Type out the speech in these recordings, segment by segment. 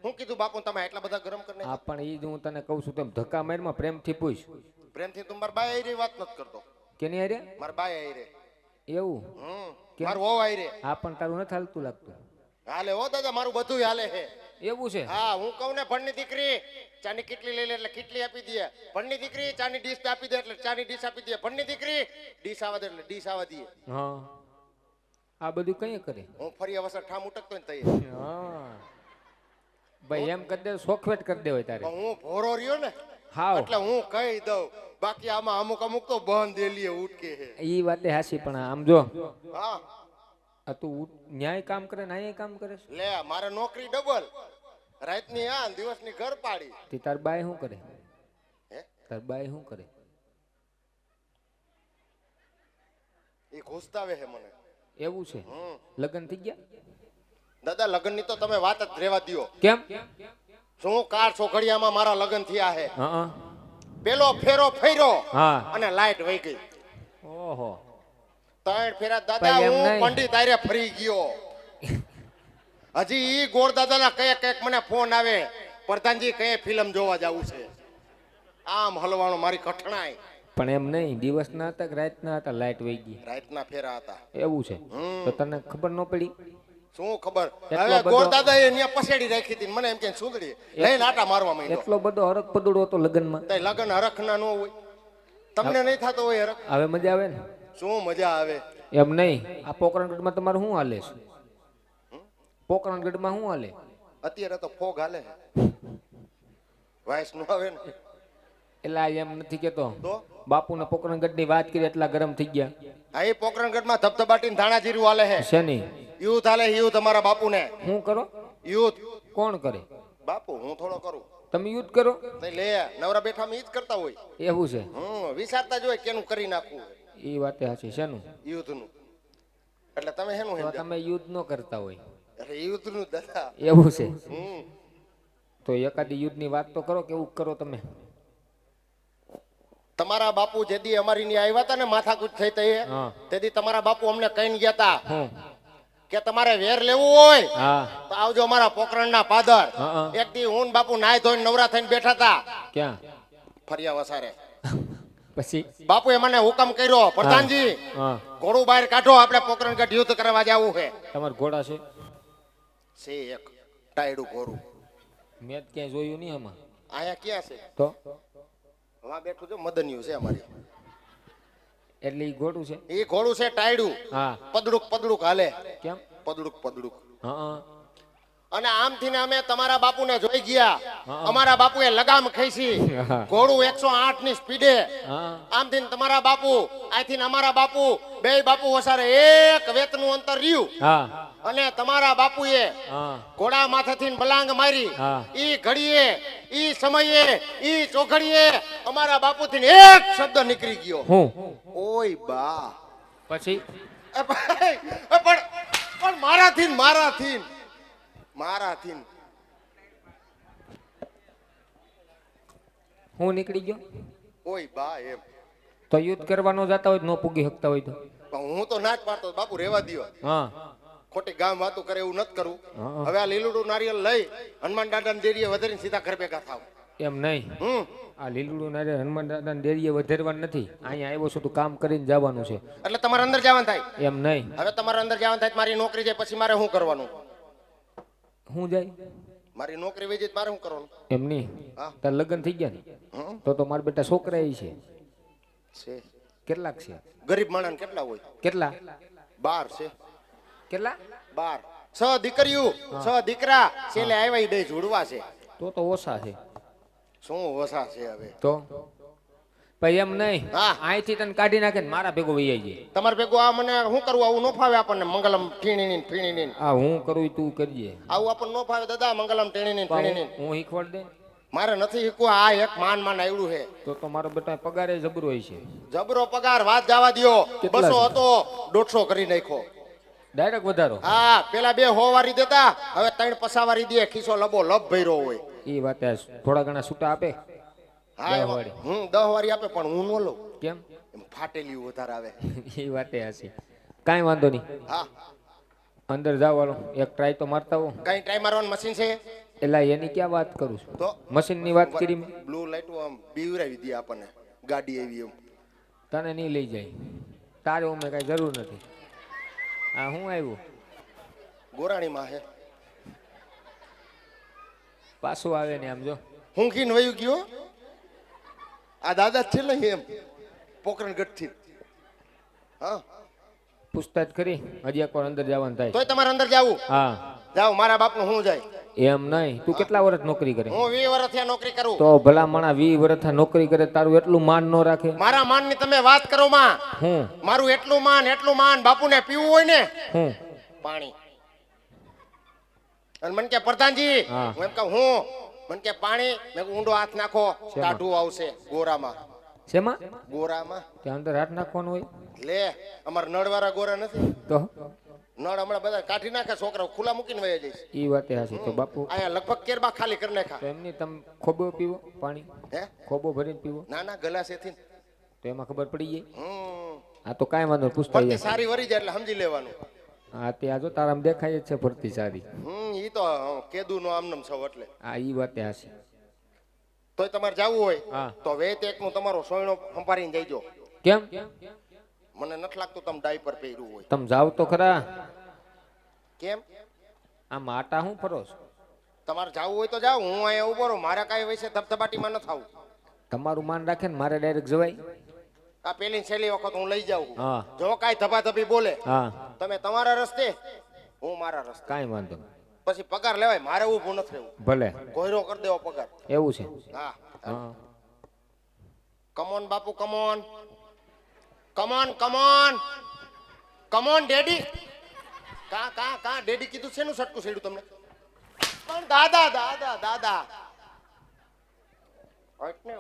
હું કીધું બાપુ તમે એટલા બધા ગરમ કરીને આ પણ ઈ જ હું તને કહું છું તેમ ધક્કા મારમાં પ્રેમથી પૂછ. પ્રેમથી તું મારા બાય આઈ વાત નથી કરતો. કેની હારે મારા બાય આઈ રે. એવું કેમ? મારું હોવ આઈ રે. આ પણ તારું નથી હાલતું લાગતું. હાલે હો દાદા મારું બધું હાલે છે. એવું છે? હા હું કહું ને ભણની દીકરી ચાની કેટલી લઈ લે એટલે કેટલી આપી દે. ભણની દીકરી ચાની ડીશ આપી દે એટલે ચાની ડીશ આપી દે. ભણની દીકરી ડીશ આવા દે એટલે ડીશ આવા દે. હા આ બધું કઈ કરે? હું ફરી અવસર ઠામ ઉટકતો ને તઈ. હા ભાઈ એમ કરી દે, સોખવેટ કરી દે હોય તારે. હું ભોરો રહ્યો ને હાવ એટલે હું કહી દઉં. બાકી આમાં અમુક અમુક તો બંધ દેલીએ ઉટકે છે. ઈ વાતે હાસી પણ આમ જો હા આ તું ન્યાય કામ કરે ને અહીંયા કામ કરે છે. લે મારે નોકરી ડબલ, રાતની આ દિવસની ઘર પાડી. તે તાર બાય શું કરે? હે તાર બાય શું કરે? એ ઘૂસતાવે છે મને. એવું છે? લગ્ન થઈ ગયા? દાદા લગ્ન ની તો તમે વાત જ રહેવા દ્યો. કેમ? શું કાર છોકડિયામાં મારા લગ્ન થયા છે. હા પેલો ફેરો ફેર્યો હા અને લાઈટ વહી ગઈ. ઓહો ત્રણ ફેરા દાદા ભાઈ એમ હું નહીં. પંડિત આરે ફરી ગયો. હજી ઈ ગોળ દાદાના કઈક મને ફોન આવે, પ્રધાનજી કઈ ફિલ્મ જોવા જવું છે. આમ હલવાનું મારી કઠણાઈ. પણ એમ નહીં, દિવસના હતા કે રાતના હતા લાઈટ વહી ગઈ? રાતના ફેરા હતા. એવું છે? તો તને ખબર ન પડી? શું ખબર એટલો હવે બધો- ગોળ દાદા એ ત્યાં પછેડી રાખી હતી મને એમ કે સુંદરી લઈને આટા મારવા માંડ્યો. એટલો બધો હરક પદુડો હતો લગ્નમાં. તઈ લગન હરખના ન હોય? તમને નહીં થતો હોય હરખ? હવે મજા આવે ને? શું મજા આવે? એમ નહીં, આ પોકરણગઢમાં તમારે શું હાલે છે? પોકરણગઢમાં શું હાલે? અત્યારે તો ફોગ હાલે વાયસ નું આવે ને એટલે આ એમ નથી કેતો, તો બાપુને પોકરણગઢની વાત કરી એટલા ગરમ થઈ ગયા. આ એ પોકરણગઢમાં ધબધબાટી ધાણા જીરું હાલે છે. શેની યુથ હાલે યુથ અમારા બાપુને. શું કરો? યુથ કોણ કરે? બાપુ હું થોડો કરું. તમે યુદ્ધ કરો? નહીં લે નવરા બેઠા ઈ જ કરતા હોય. એવું છે? વિચારતા જ હોય કેનું કરી નાખવું એ વાતે સાચી. શેનું? યુદ્ધ નું. એટલે તમે શેનું તો સમજ્યા? તમે યુદ્ધ ન કરતા હોય. અરે યુદ્ધ નું દાદા. એવું છે? તો એકાદી યુદ્ધની વાત તો કરો. કેવું કરો તમે? તમારા બાપુ જેદી અમારી ની આવ્યા હતા ને માથાકૂટ થઈ તઈ હા તેથી તમારા બાપુ અમને કહીને ગયા હતા હું કે તમારે વેર લેવું હોય હા તો આવજો અમારા પોકરણના પાદર. હા. એક દી હું ને બાપુ નાય ધોઈને નવરા થઈને બેઠા હતા ક્યાં? ફરિયા વસારે. પછી બાપુએ મને હુકમ કર્યો, પ્રધાનજી હા ઘોડું બહાર કાઢો, આપણે પોકરણગઢ યુદ્ધ કરવા જવું છે. તમારા ઘોડા છે? છે એક ટાયડું ઘોડું. મેં જ ક્યાંય જોયું નહીં આમાં. આયા ક્યાં છે? તો હા બેઠું જો મદનિયું છે અમારી. એટલે ઈ ઘોડું છે? એ ઘોડું છે ટાયડું. હા. પદડુક પદડુક હાલે. કેમ? પદડુક. હા અને આમથી ને અમે તમારા બાપુને જોઈ ગયા. હા. અમારા બાપુએ લગામ ખેંચી. હા. ઘોડું 108 ની સ્પીડે. હા આમથી ને તમારા બાપુ, આથી ને અમારા બાપુ, બે બાપુ વસારે એક વેતનું અંતર રહ્યું. હા અને તમારા બાપુએ હા ઘોડા માથેથી બલાંગ મારી. હા. ઈ ઘડીએ, ઈ સમયે, ઈ ચોઘડીએ અમારા બાપુથી એક શબ્દ નીકળી ગયો. હું ઓય બા. પછી એ ભાઈ, પણ મારાથી હું નીકળી ગયો? ઓય બા એમ. તો યુદ્ધ કરવાનો જતા હોય તો ન પૂગી શકતા હોય તો? પણ હું તો ના જ પાડતો બાપુ રેવા દ્યો. હા ખોટી ગામ વાતું કરે એવું નથી કરવું. હા. હવે આ લીલુડું નારિયેલ લઈ હનુમાન દાદાની દેરીએ વધારીને સીધા ઘર ભેગા થાવ. એમ નહીં, આ લીલુડું નારે હનુમાન દાદાને દેરીએ વધારવાનું નથી. અહીંયા આવ્યો છું તું કામ કરીને જવાનું છે. એટલે તમારે અંદર જવાનું થાય. એમ નહીં. હવે તમારે અંદર જવાનું થાય તો મારી નોકરી જાય પછી મારે શું કરવાનું? હું જાય? મારી નોકરી વહી જાય તો મારે શું કરવાનું? એમ નહીં. હા. તાર લગ્ન થઈ ગયા ને? હમ? તો મારા બેટા છોકરા ય છે. છે કેટલાક છે? ગરીબ માણસ કેટલા હોય? કેટલા? 12 છે. કેટલા? 12. 6 દીકરીઓ, 6 દીકરા છેલ્લે આવ્યા ઈ બે જોડવા છે. તો ઓછા છે. શું ઓછા છે હવે? તો ભાઈ એમ નહીં, હા. અહીંથી તને કાઢી નાખે ને મારા ભેગો વહી જાય. તમારે ભેગું આ મને શું કરવું? આવું ન ફાવે આપણને. મંગલમ ટીણીની. આ હું કરું ઈ તું કરજે. આવું આપણને ન ફાવે દાદા. મંગલમ ટીણીની. હું શીખવાડ દે. મારે નથી શીખવું. આ એક માન આવડું છે. તો મારો બેટા પગારે જબરો હોય છે. જબરો પગાર વાત જવા દ્યો. કેટલા 200 છે? હતો 150 કરી નાખ્યો. ડાયરેક્ટ વધારો. હા પેલા 2 100 વારી દેતા, હવે 3 પસાવારી દે. ખીસો લબો લબ ભર્યો હોય. એ વાત થોડા ઘણા છૂટા આપે. હા 10 એમાં વારી. 10 વારી આપે પણ હું ન લઉં. કેમ? એમ ફાટેલી વધારે આવે. એ વાતે હશે. કાંઈ વાંધો નહીં, હા અંદર જાવ. હાલો એક ટ્રાય તો મારતા હો. કઈ ટ્રાય મારવાનું મશીન છે? એલા એની ક્યાં વાત કરું છું તો મશીનની વાત કરી મેં બ્લુ લાઈટ આમ બીવરાવી દે આપણને ગાડી એવી એમ તને નહીં લઈ જાય તારે ઉમે કઈ જરૂર નથી આ હું આવ્યું ગોરાણીમાં હે પાછું આવે ને આમ જો હું કીને વયું ગયો આ દાદા જ છે ને એમ પોકરણ ગઢથી હા પૂછતા જ ખરી હજી એકવાર અંદર જવાનું થાય તોય તમારે અંદર જાવું હા જાવ મારા બાપનું હું જાય એમ નહીં તું કેટલા વર્ષ નોકરી કરે હું 20 વર્ષથી આ નોકરી કરું તો ભલા માણા 20 વર્ષ નોકરી કરે તારું એટલું માન ન રાખે મારા માનની તમે વાત કરો માં હું મારું એટલું માન બાપુને પીવું હોય ને હું પાણી અને મને કે પ્રધાનજી હા. હું એમ કહું હું મને કે પાણી મેં કીધું ઊંડો હાથ નાખો શેમાં? ટાઢું આવશે ગોરામાં શેમાં ગોરામાં ત્યાં અંદર હાથ નાખવાનું હોય લે અમાર નળવાળા ગોરા નથી તો નળ હમણાં બધા કાઢી નાખે છોકરાઓ ખુલ્લા મૂકીને વહી જઈશ ઈ વાતે હાચી તો બાપુ અહીંયા લગભગ કેરબા ખાલી કરી નાખા તો એમની તમે ખોબો પીવો પાણી હે ખોબો ભરીને પીવો ના ના ગલાસેથી તો એમાં ખબર પડી જાય હમ આ તો કાંઈ વાંધો નહીં, પૂછતા ફરતી જાય સારી વરી જાય એટલે સમજી લેવાનું હા તે આ જો તારામાં દેખાય જ છે ફરતી સારી ઈ તો કેદુ નો આમનમ છો એટલે આ ઈ વાતે હાચી તોય તમારે જવું હોય હા તો વેત એકનું તમારો સોયણો સંભાળીને જઈજો કેમ મને નથી લાગતું તમે ડાયપર પહેર્યું હોય તમે જાવ તો ખરા કેમ આ માટા હું ફરો છો તમારે જવું હોય તો જાવ હું અહીંયા ઉભો રહું મારે કાંઈ વૈસે ધબધબાટીમાં ન થાવું તમારું માન રાખે ને મારે ડાયરેક્ટ જવાય આ પેલી છેલ્લી વખત હું લઈ જાઉં હા જો કાંઈ ધબાધબી બોલે હા તમે તમારા રસ્તે હું મારા રસ્તે કાંઈ વાંધો નહીં. પછી પગાર લેવાય મારે ઊભું નથી રહેવું ભલે કોયરો કરી દેવો પગાર એવું છે હા હા કમોન બાપુ come on come on come on come on daddy કા ડેડી કીધું શેનું સટકું છેડ્યું તમને પણ દાદા દાદા દાદા હટ ને.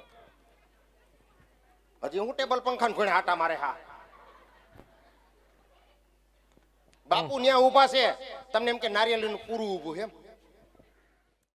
હજી હું ટેબલ પંખાને ઘોડે આટા મારે હા બાપુ ન્યા ઊભા છે તમને એમ કે નારિયેળીનું પૂરું ઊભું છે એમ